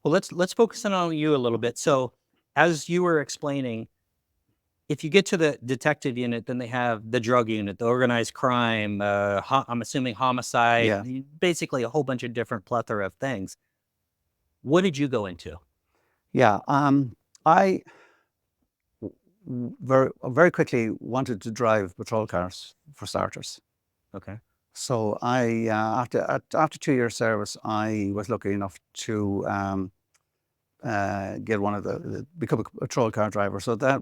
Well, let's focus in on you a little bit. So, as you were explaining, if you get to the detective unit, then they have the drug unit, the organized crime, I'm assuming homicide, Yeah, basically a whole bunch of different plethora of things. What did you go into? yeah. I very quickly wanted to drive patrol cars for starters. Okay. So after 2 years service, I was lucky enough to get one of become a patrol car driver. So that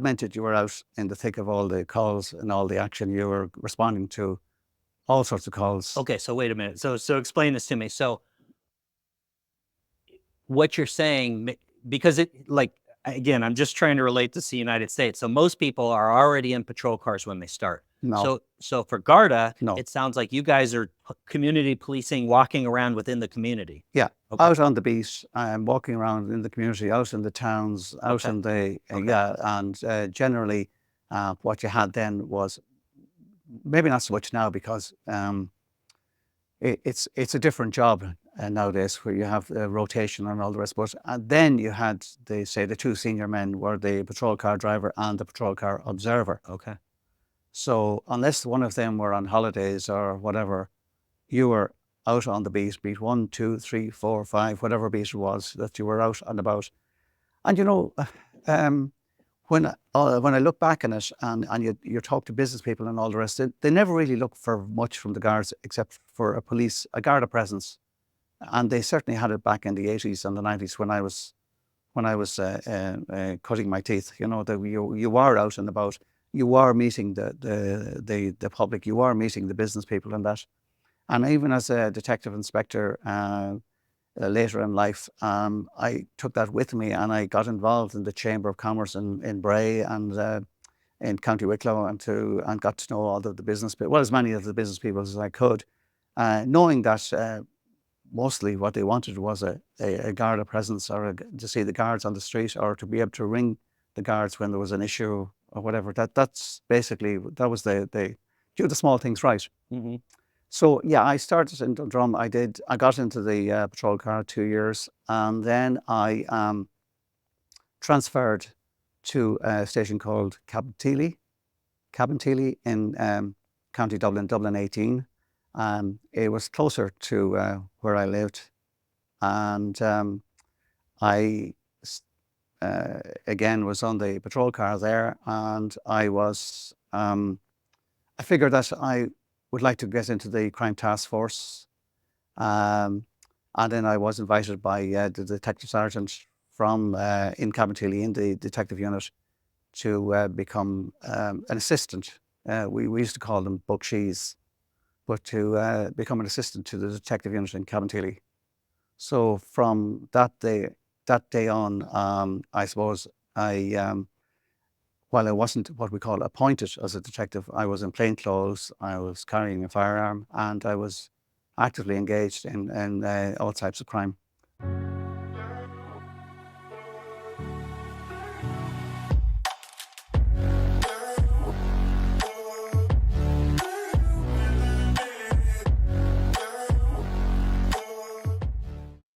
meant that you were out in the thick of all the calls and all the action. You were responding to all sorts of calls. Okay, so wait a minute. So explain this to me. So what you're saying, because it like again, I'm just trying to relate this to the United States. So most people are already in patrol cars when they start. No, So for Garda, no, it sounds like you guys are community policing, walking around within the community. yeah, Okay. out on the beat, walking around in the community, out in the towns, out Okay. in the Okay. yeah, and generally, what you had then was maybe not so much now because it's a different job nowadays where you have rotation and all the rest. But then you had the two senior men were the patrol car driver and the patrol car observer. Okay. So unless one of them were on holidays or whatever, you were out on the beat 1, 2, 3, 4, 5, whatever beat it was that you were out and about. And um, when I look back on it and you talk to business people and all the rest, they never really look for much from the guards except for a Garda presence. And they certainly had it back in the 80s and the 90s when I was cutting my teeth. You know, that you are out and about, you are meeting the public, you are meeting the business people and that. And even as a detective inspector later in life, I took that with me and I got involved in the Chamber of Commerce in Bray and in County Wicklow and got to know all of the business people, well, as many of the business people as I could, knowing that mostly what they wanted was a Garda presence or to see the guards on the street or to be able to ring the guards when there was an issue or whatever. That's basically, that was the do the small things right. Mm-hmm. So yeah, I started in Dundrum. I got into the patrol car 2 years, and then I transferred to a station called Cabinteely in County Dublin, Dublin 18. It was closer to where I lived, and I again was on the patrol car there, and I figured that I would like to get into the crime task force. Um, and then I was invited by the detective sergeant from in Cabinteely in the detective unit to become an assistant. We used to call them buckshees, but to become an assistant to the detective unit in Cabinteely. So from that day on, I suppose while I wasn't what we call appointed as a detective, I was in plain clothes, I was carrying a firearm, and I was actively engaged in all types of crime.